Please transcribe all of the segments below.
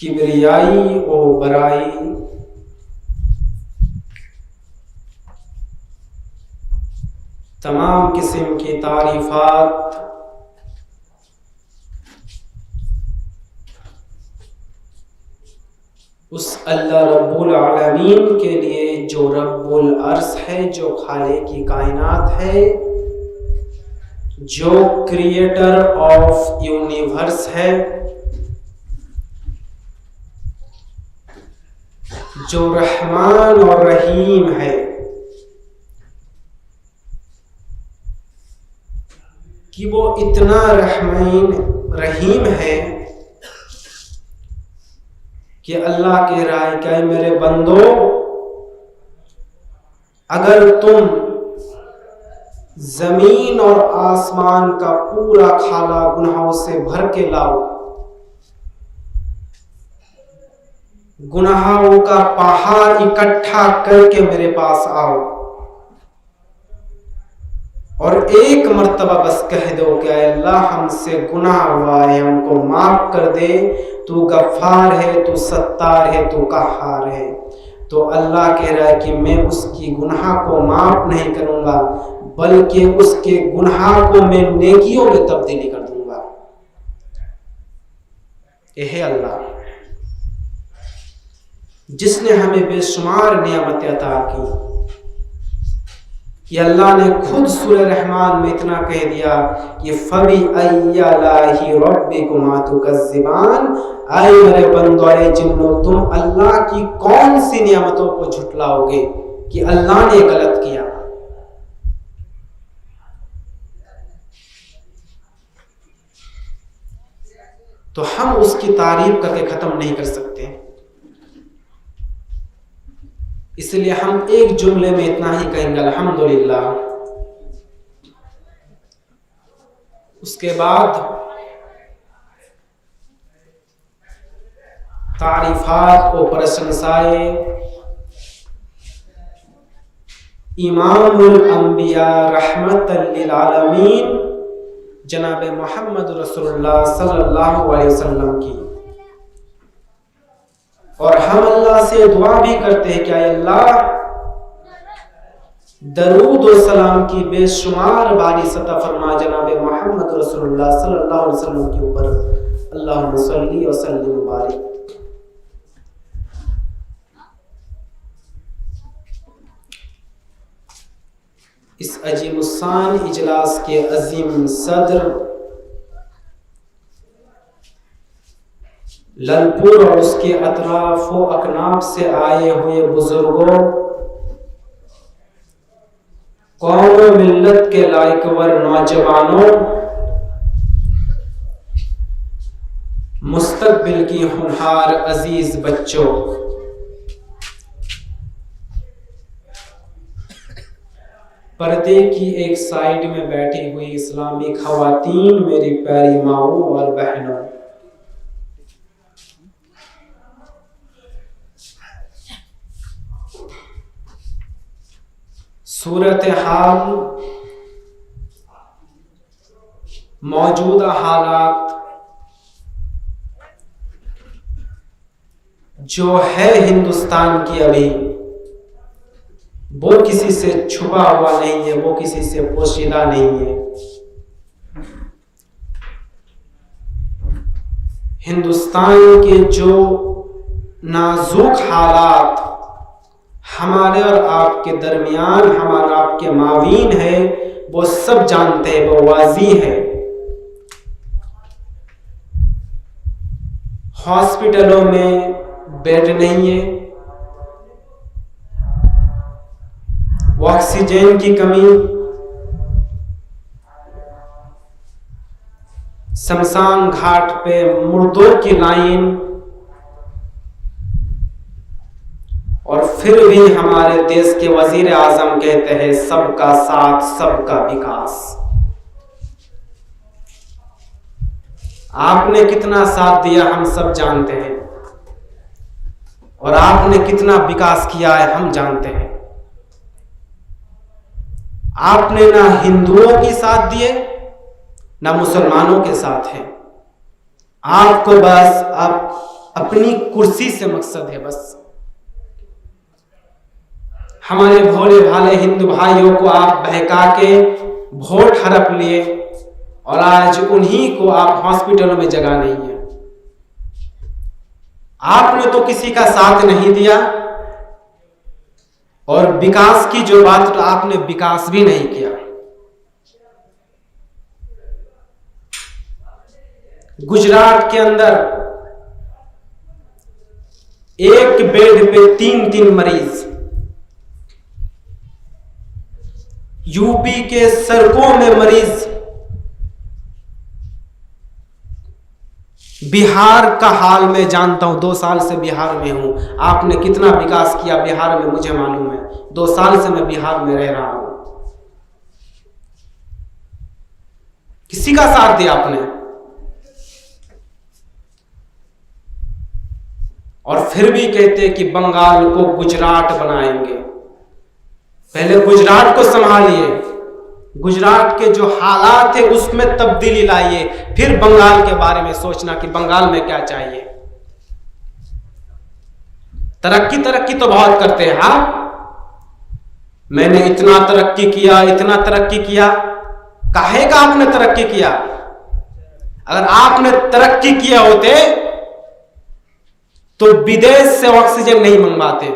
किबरियाई व बराई तमाम किस्म की तारीफात उस अल्लाह रब्बुल आलमीन के लिए जो रब्बुल अर्श है, जो खालिक की कायनात है, जो क्रिएटर ऑफ यूनिवर्स है, जो रहमान और रहीम है, कि वो इतना रहीम है कि अल्लाह कह रहा है कि मेरे बंदो, अगर तुम जमीन और आसमान का पूरा खाला गुनाहों से भर के लाओ, गुनाहों का पहाड़ इकट्ठा करके मेरे पास आओ और एक मर्तबा बस कह दो कि अल्लाह हमसे गुनाह हुआ है, हमको माफ कर दे, तू गफ्फार है, तू सत्तार है, तू कहार है, तो अल्लाह कह रहा है कि मैं उसकी गुनाह को माफ नहीं करूंगा, बल्कि उसके गुनाह को मैं नेकियों में तब्दीली कर दूंगा। यह है अल्लाह जिसने हमें बेशुमार नियामतें अता की। कि अल्लाह ने खुद सूरह रहमान में इतना कह दिया कि फबी अय्यालाहि रब्बिकुमा तुकज़्ज़िबान, आए मेरे बंदो, आए जिन्नो, तुम अल्लाह की कौन सी नियामतों को झुटलाओगे कि अल्लाह ने गलत किया। तो हम उसकी तारीफ करके खत्म नहीं कर सकते, इसलिए हम एक जुमले में इतना ही कहेंगे अल्हम्दुलिल्लाह। उसके बाद तारीफात और प्रशंसाएं इमामुल अंबिया रहमतल लिल आलमीन जनाब मोहम्मद रसूलुल्लाह सल्लल्लाहु अलैहि वसल्लम की, और हम अल्लाह से दुआ भी करते हैं कि अल्लाह दरूद और सलाम की बेशुमार बारिश अता फरमा जनाब मोहम्मद रसूलुल्लाह सल्लल्लाहु अलैहि वसल्लम के ऊपर। अल्लाहुम्मा सल्ली व सल्लिम व बारिक। इस अजीमुस्सान इजलास के अजीम सदर ललपुर और उसके अतराफ व अकनाफ से आए हुए बुजुर्गों, कौम व मिल्लत के लायकवर नौजवानों, मुस्तकबिल की होनहार अजीज बच्चों, पर्दे की एक साइड में बैठी हुई इस्लामी खवातीन, मेरी प्यारी माओ और बहनों, सूरत हाल, मौजूदा हालात जो है हिंदुस्तान की, अभी वो किसी से छुपा हुआ नहीं है, वो किसी से पोशीदा नहीं है। हिंदुस्तान के जो नाजुक हालात हमारे और आपके दरमियान, हमारा आपके मावीन है, वो सब जानते हैं, वो वाजी है। हॉस्पिटलों में बेड नहीं है, ऑक्सीजन की कमी, शमशान घाट पे मुर्दों की लाइन, और फिर भी हमारे देश के वजीर आजम कहते हैं सबका साथ सबका विकास। आपने कितना साथ दिया हम सब जानते हैं, और आपने कितना विकास किया है हम जानते हैं। आपने ना हिंदुओं के साथ दिए ना मुसलमानों के साथ है, आपको बस अब अपनी कुर्सी से मकसद है बस। हमारे भोले भाले हिंदू भाइयों को आप बहका के वोट हड़प लिए और आज उन्हीं को आप हॉस्पिटलों में जगह नहीं है। आपने तो किसी का साथ नहीं दिया और विकास की जो बात, तो आपने विकास भी नहीं किया। गुजरात के अंदर एक बेड पे 3-3 मरीज, यूपी के सड़कों में मरीज, बिहार का हाल मैं जानता हूं, 2 साल से बिहार में हूं। आपने कितना विकास किया बिहार में मुझे मालूम है, 2 साल से मैं बिहार में रह रहा हूं। किसी का साथ दिया आपने? और फिर भी कहते कि बंगाल को गुजरात बनाएंगे। पहले गुजरात को संभालिए, गुजरात के जो हालात है उसमें तब्दीली लाइए, फिर बंगाल के बारे में सोचना कि बंगाल में क्या चाहिए। तरक्की तो बहुत करते हैं। हाँ, मैंने इतना तरक्की किया, इतना तरक्की किया। काहे का आपने तरक्की किया? अगर आपने तरक्की किया होते तो विदेश से ऑक्सीजन नहीं मंगवाते।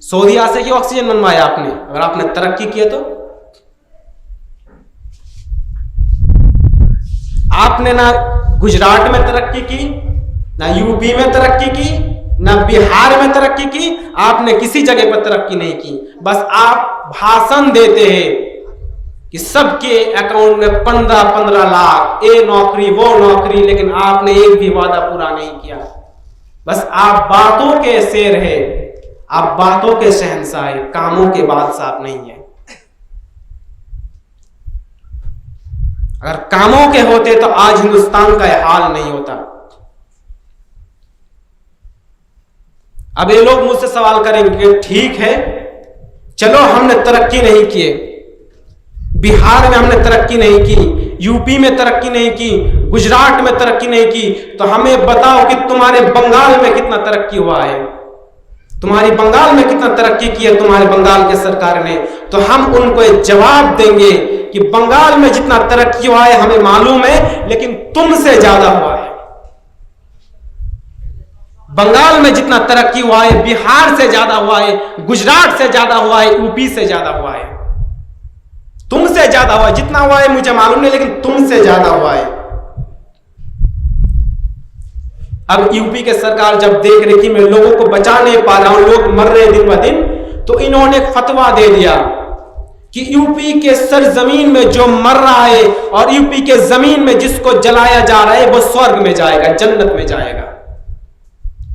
सऊदीया से क्यों ऑक्सीजन मनवाया आपने? अगर आपने तरक्की किया तो आपने ना गुजरात में तरक्की की, ना यूपी में तरक्की की, ना बिहार में तरक्की की। आपने किसी जगह पर तरक्की नहीं की। बस आप भाषण देते हैं कि सबके अकाउंट में 15-15 लाख, ये नौकरी वो नौकरी, लेकिन आपने एक भी वादा पूरा नहीं किया। बस आप बातों के शेर है, आप बातों के शहंशाह है, कामों के बादशाह आप नहीं है। अगर कामों के होते तो आज हिंदुस्तान का हाल नहीं होता। अब ये लोग मुझसे सवाल करेंगे, ठीक है चलो हमने तरक्की नहीं किए, बिहार में हमने तरक्की नहीं की, यूपी में तरक्की नहीं की, गुजरात में तरक्की नहीं की, तो हमें बताओ कि तुम्हारे बंगाल में कितना तरक्की हुआ है, तुम्हारी बंगाल में कितना तरक्की की है तुम्हारे बंगाल के सरकार ने। तो हम उनको एक जवाब देंगे कि बंगाल में जितना तरक्की हुआ है हमें मालूम है, लेकिन तुमसे ज्यादा हुआ है। बंगाल में जितना तरक्की हुआ है बिहार से ज्यादा हुआ है, गुजरात से ज्यादा हुआ है, यूपी से ज्यादा हुआ है, तुमसे ज्यादा हुआ है। जितना हुआ है मुझे मालूम नहीं, लेकिन तुमसे ज्यादा हुआ है। अब यूपी के सरकार जब देख रही कि मैं लोगों को बचा नहीं पा रहा हूं, लोग मर रहे दिन ब दिन, तो इन्होंने एक फतवा दे दिया कि यूपी के सरजमीन में जो मर रहा है और यूपी के जमीन में जिसको जलाया जा रहा है वो स्वर्ग में जाएगा, जन्नत में जाएगा।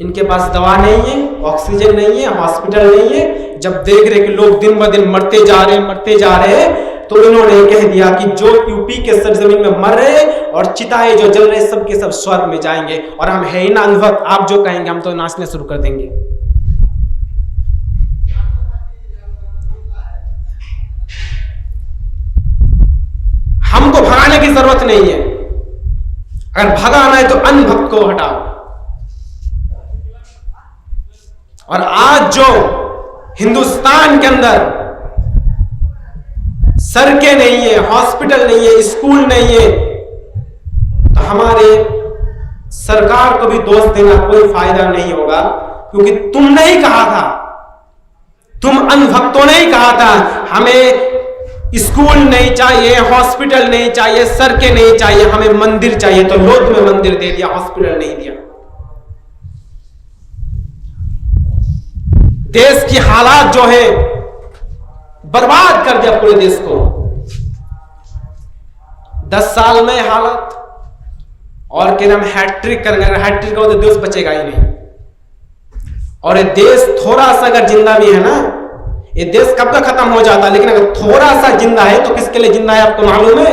इनके पास दवा नहीं है, ऑक्सीजन नहीं है, हॉस्पिटल नहीं है। जब देख रहे कि लोग दिन ब दिन मरते जा रहे हैं, तो इन्होंने कह दिया कि जो यूपी के सरजमीन में मर रहे और चिताएं जो जल रहे सब के सब स्वर्ग में जाएंगे, और हम है ही ना अनुभव, आप जो कहेंगे हम तो नाचने शुरू कर देंगे। हमको भगाने की जरूरत नहीं है। अगर भगाना है तो अनभक्त को हटाओ। और आज जो हिंदुस्तान के अंदर सड़कें नहीं है, हॉस्पिटल नहीं है, स्कूल नहीं है, तो हमारे सरकार को भी दोष देना कोई फायदा नहीं होगा, क्योंकि तुमने ही कहा था, तुम अनभक्तों ने ही कहा था हमें स्कूल नहीं चाहिए, हॉस्पिटल नहीं चाहिए, सड़कें नहीं चाहिए, हमें मंदिर चाहिए। तो लो तुम्हें मंदिर दे दिया, हॉस्पिटल नहीं दिया। देश की हालात जो है बर्बाद कर दिया पूरे देश को। 10 साल में हालत, और क्या नाम हैट्रिक करेंगे। अगर हैट्रिक हो तो देश बचेगा ही नहीं। और ये देश थोड़ा सा अगर जिंदा भी है ना, ये देश कब का खत्म हो जाता, लेकिन अगर थोड़ा सा जिंदा है तो किसके लिए जिंदा है आपको मालूम है?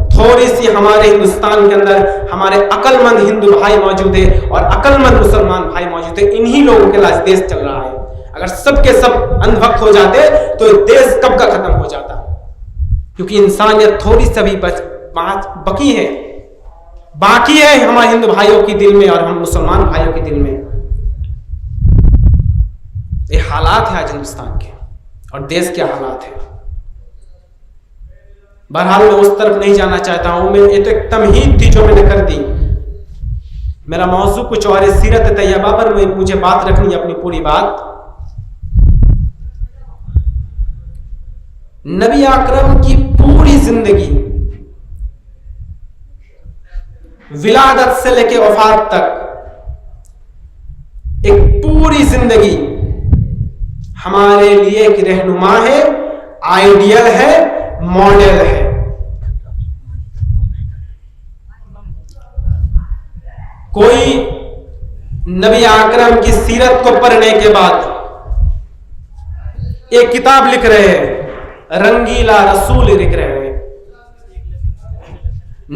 थोड़ी सी हमारे हिंदुस्तान के अंदर हमारे अकलमंद हिंदू भाई मौजूद है और अकलमंद मुसलमान भाई मौजूद है। इन्हीं लोगों के लिए देश चल रहा है। अगर सबके सब अंधभक्त हो जाते तो देश कब का खत्म हो जाता, क्योंकि इंसानियत थोड़ी सी भी बकी है। बाकी है हमारे हिंदू भाइयों के दिल में और हम मुसलमान भाइयों के दिल में। ये हालात है आज हिंदुस्तान के और देश के हालात है। बहरहाल मैं उस तरफ नहीं जाना चाहता हूं। मैं ये तो एक तमहीद थी जो मैंने कर दी। मेरा मौजू कुछ और है, सीरत तैयबा पर मुझे बात रखनी है, अपनी पूरी बात। नबी अकरम की पूरी जिंदगी विलादत से लेके वफात तक, एक पूरी जिंदगी हमारे लिए एक रहनुमा है, आइडियल है, मॉडल है। कोई नबी अकरम की सीरत को पढ़ने के बाद एक किताब लिख रहे हैं, रंगीला रसूल लिख रहे हैं।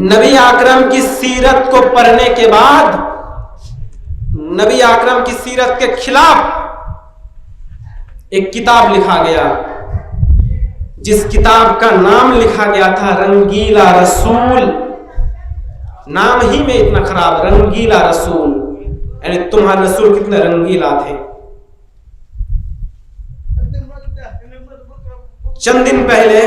नबी अकरम की सीरत को पढ़ने के बाद, नबी अकरम की सीरत के खिलाफ एक किताब लिखा गया, जिस किताब का नाम लिखा गया था रंगीला रसूल। नाम ही में इतना खराब, रंगीला रसूल, यानी तुम्हारे रसूल कितने रंगीला थे। चंद दिन पहले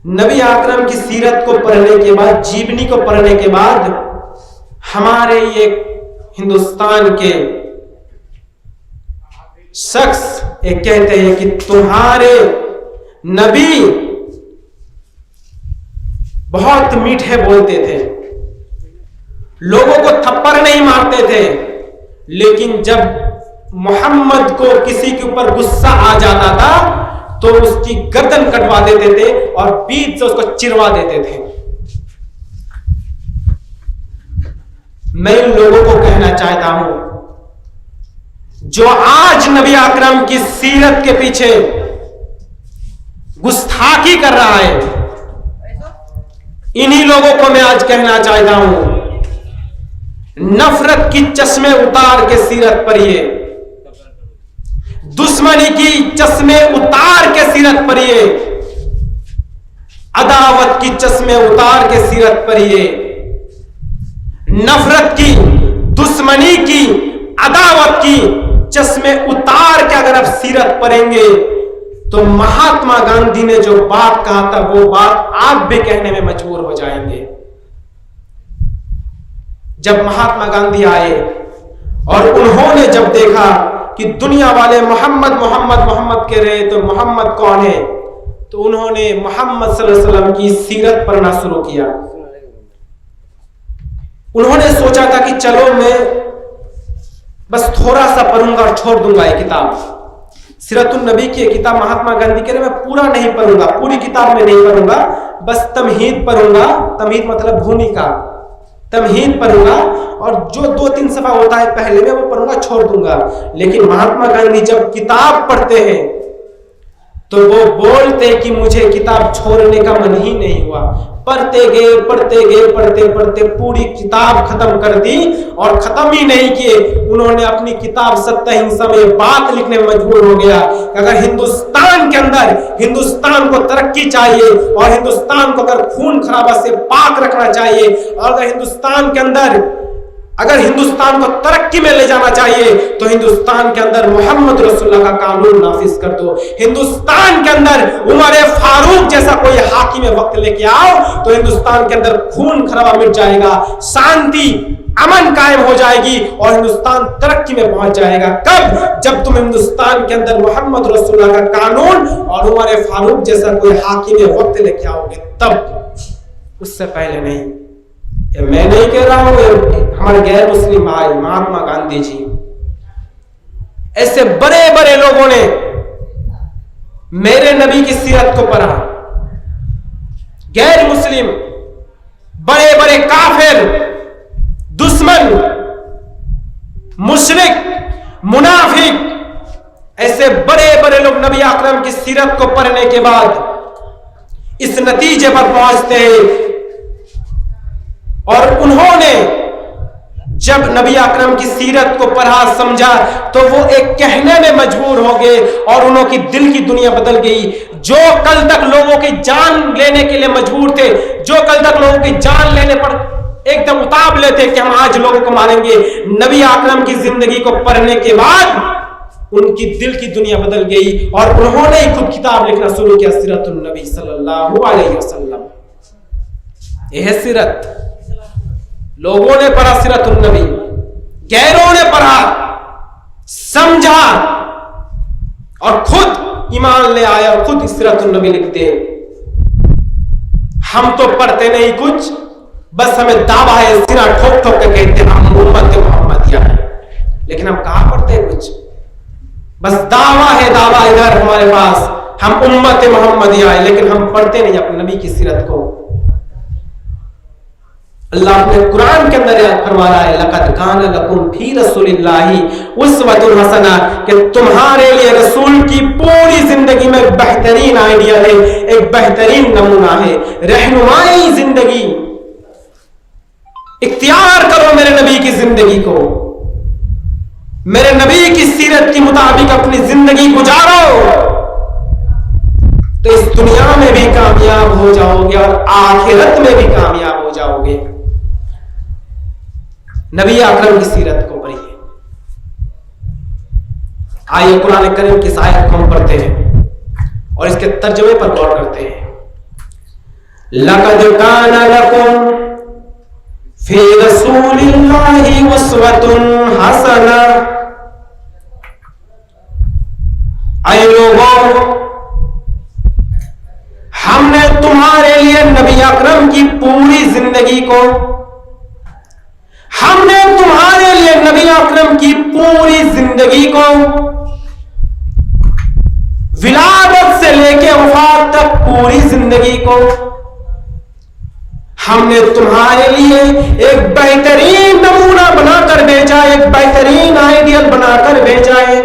नबी अकरम की सीरत को पढ़ने के बाद, जीवनी को पढ़ने के बाद, हमारे ये हिंदुस्तान के शख्स एक कहते हैं कि तुम्हारे नबी बहुत मीठे बोलते थे, लोगों को थप्पड़ नहीं मारते थे, लेकिन जब मोहम्मद को किसी के ऊपर गुस्सा आ जाता था तो उसकी गर्दन कटवा देते थे और बीच से उसको चिरवा देते थे। मैं इन लोगों को कहना चाहता हूं, जो आज नबी अकरम की सीरत के पीछे गुस्ताखी कर रहा है, इन्हीं लोगों को मैं आज कहना चाहता हूं, नफरत की चश्मे उतार के सीरत पढ़िए, दुश्मनी की चश्मे उतार के सीरत पढ़िए, अदावत की चश्मे उतार के सीरत पढ़िए, नफरत की, दुश्मनी की, अदावत की चश्मे उतार के अगर आप सीरत पढ़ेंगे तो महात्मा गांधी ने जो बात कहा था वो बात आप भी कहने में मजबूर हो जाएंगे। जब महात्मा गांधी आए और उन्होंने जब देखा कि दुनिया वाले मोहम्मद मोहम्मद मोहम्मद कह रहे, तो मोहम्मद कौन है, तो उन्होंने मोहम्मद सल्लल्लाहु अलैहि वसल्लम की सीरत पढ़ना शुरू किया। उन्होंने सोचा था कि चलो मैं बस थोड़ा सा पढ़ूंगा और छोड़ दूंगा ये किताब, सीरतुन नबी की किताब महात्मा गांधी के लिए मैं पूरा नहीं पढ़ूंगा, पूरी किताब में नहीं पढ़ूंगा, बस तमहीद पढ़ूंगा। तमहीद मतलब भूमिका, तमहीद पढ़ूंगा और जो 2-3 सफा होता है पहले में वो पढ़ूंगा, छोड़ दूंगा। लेकिन महात्मा गांधी जब किताब पढ़ते हैं तो वो बोलते कि मुझे किताब छोड़ने का मन ही नहीं हुआ। पढ़ते गए पढ़ते पढ़ते पूरी किताब खत्म कर दी और खत्म ही नहीं किए, उन्होंने अपनी किताब सत्य हिंसा में बात लिखने में मजबूर हो गया कि अगर हिंदुस्तान के अंदर हिंदुस्तान को तरक्की चाहिए और हिंदुस्तान को अगर खून खराबा से पाक रखना चाहिए और अगर हिंदुस्तान के अंदर अगर हिंदुस्तान को तरक्की में ले जाना चाहिए तो हिंदुस्तान के अंदर मोहम्मद रसूलुल्लाह का कानून नाफिज कर दो। हिंदुस्तान के अंदर उमर फारूक जैसा कोई हाकिम वक्त लेके आओ तो हिंदुस्तान के अंदर खून खराबा मिट जाएगा, शांति अमन कायम हो जाएगी और हिंदुस्तान तरक्की में पहुंच जाएगा। कब? जब तुम हिंदुस्तान के अंदर मोहम्मद रसूलुल्लाह का कानून और उमर फारूक जैसा कोई हाकिम वक्त लेके आओगे तब, उससे पहले नहीं। ये मैं नहीं कह रहा हूं, हमारे गैर मुस्लिम भाई महात्मा गांधी जी, ऐसे बड़े बड़े लोगों ने मेरे नबी की सीरत को पढ़ा। गैर मुस्लिम, बड़े बड़े काफिर, दुश्मन, मुशरिक, मुनाफिक, ऐसे बड़े बड़े लोग नबी अकरम की सीरत को पढ़ने के बाद इस नतीजे पर पहुंचते हैं और उन्होंने जब नबी अकरम की सीरत को पढ़ा समझा तो वो एक कहने में मजबूर हो गए और उन्होंने दिल की दुनिया बदल गई। जो कल तक लोगों की जान लेने के लिए मजबूर थे, जो कल तक लोगों की जान लेने पर एकदम उताब लेते कि हम आज लोगों को मारेंगे, नबी अकरम की जिंदगी को पढ़ने के बाद उनकी दिल की दुनिया बदल गई और उन्होंने ही खुद किताब लिखना शुरू किया, सीरतुन नबी सल्लल्लाहु अलैहि वसल्लम। यह सीरत लोगों ने पढ़ा, सीरतुन नबी गैरों ने पढ़ा, समझा और खुद ईमान ले आया और खुद सीरतुन नबी लिखते। हम तो पढ़ते नहीं कुछ, बस हमें दावा है, सिरा ठोक ठोक के कहते हैं हम उम्मत मोहम्मदिया है, लेकिन हम कहां पढ़ते हैं कुछ? बस दावा है, दावा इधर हमारे पास, हम उम्मत मोहम्मदिया है, लेकिन हम पढ़ते नहीं अपने नबी की सीरत को। अल्लाह अपने कुरान के अंदर फरमा रहा है, लक़द कान लकुम फी रसूलिल्लाहि उस्वतुन हसना, कि तुम्हारे लिए रसूल की पूरी जिंदगी में बेहतरीन आइडिया है, एक बेहतरीन नमूना है, रहनुमाई जिंदगी। इख्तियार करो मेरे नबी की जिंदगी को, मेरे नबी की सीरत के मुताबिक अपनी जिंदगी गुजारो, तो इस दुनिया में भी कामयाब हो जाओगे और आखिरत में भी कामयाब हो जाओगे। नबी अकरम की सीरत को पढ़िए। आइए कुरान करीम की आयत को हम पढ़ते हैं और इसके तर्जुमे पर गौर करते हैं। लक़द काना लकुम फी रसूलिल्लाहि उस्वतुन हसना। आए लोगों, हमने तुम्हारे लिए नबी अकरम की पूरी जिंदगी को, हमने तुम्हारे लिए नबी अकरम की पूरी जिंदगी को, विलादत से लेके वफात तक पूरी जिंदगी को, हमने तुम्हारे लिए एक बेहतरीन नमूना बनाकर भेजा, एक बेहतरीन आइडियल बनाकर भेजा है।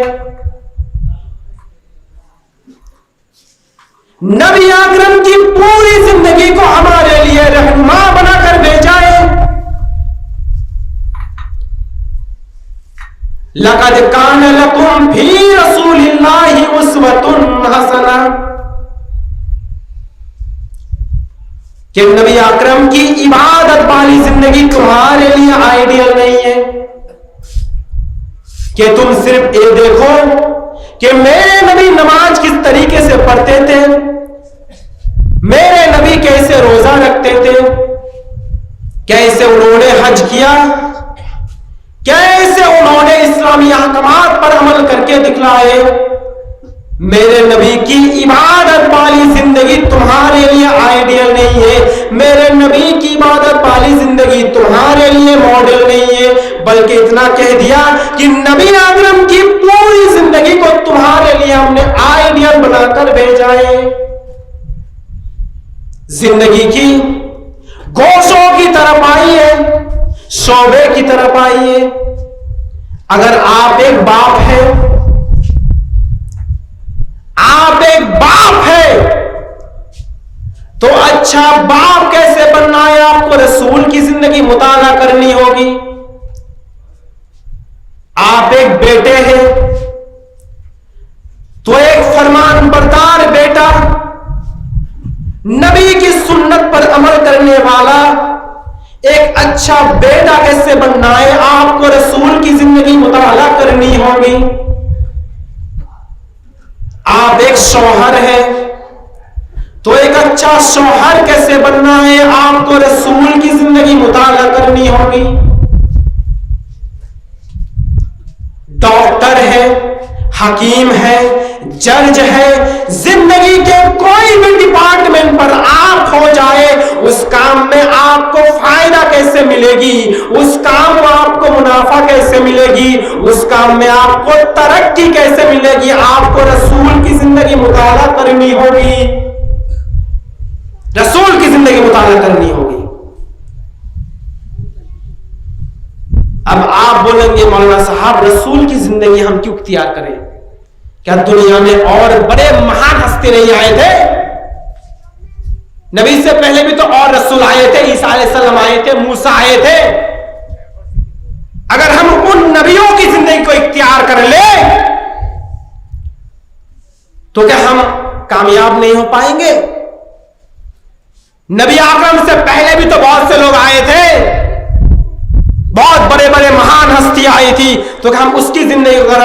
नबी अकरम की पूरी जिंदगी को हमारे लिए रहनुमा बनाकर भेजा है। लक़द कान लकुम फी रसूलिल्लाहि उस्वतुन हसना, कि नबी अकरम की इबादत वाली जिंदगी तुम्हारे लिए आइडियल नहीं है, कि तुम सिर्फ ये देखो कि मेरे नबी नमाज किस तरीके से पढ़ते थे, मेरे नबी कैसे रोजा रखते थे, कैसे उन्होंने हज किया, कैसे उन्होंने इस्लामी अहकामात पर अमल करके दिखलाए। मेरे नबी की इबादत वाली जिंदगी तुम्हारे लिए आइडियल नहीं है, मेरे नबी की इबादत वाली जिंदगी तुम्हारे लिए मॉडल नहीं है, बल्कि इतना कह दिया कि नबी अकरम की पूरी जिंदगी को तुम्हारे लिए हमने आइडियल बनाकर भेजा है। जिंदगी की गोशों की तरफ आइए, शोबे की तरफ आइए। अगर आप एक बाप है, आप एक बाप है, तो अच्छा बाप कैसे बनना है, आपको रसूल की जिंदगी मुताला करनी होगी। आप एक बेटे हैं, तो एक फरमान बरदार बेटा, नबी की सुन्नत पर अमल करने वाला एक अच्छा बेटा कैसे बनना है, आपको रसूल की जिंदगी मुताला करनी होगी। आप एक शौहर है, तो एक अच्छा शौहर कैसे बनना है, आपको रसूल की जिंदगी मुताला करनी होगी। डॉक्टर है, हकीम है, जज है, जिंदगी के कोई भी डिपार्टमेंट पर आप हो जाए, उस काम में आपको फायदा कैसे मिलेगी, उस काम में आपको मुनाफा कैसे मिलेगी, उस काम में आपको तरक्की कैसे मिलेगी, आपको रसूल की जिंदगी मुताला करनी होगी, रसूल की जिंदगी मुताला करनी होगी। अब आप बोलेंगे मौलाना साहब रसूल की जिंदगी हम क्यों इख्तियार करें, क्या दुनिया में और बड़े महान हस्ती नहीं आए थे? नबी से पहले भी तो और रसूल आए थे, ईसा अलैहिस्सलाम आए थे, मूसा आए थे। अगर हम उन नबियों की जिंदगी को इख्तियार कर ले तो क्या हम कामयाब नहीं हो पाएंगे? नबी आकरम से पहले भी तो बहुत से लोग आए थे, बहुत बड़े बड़े महान हस्तियां आई थी, तो हम उसकी जिंदगी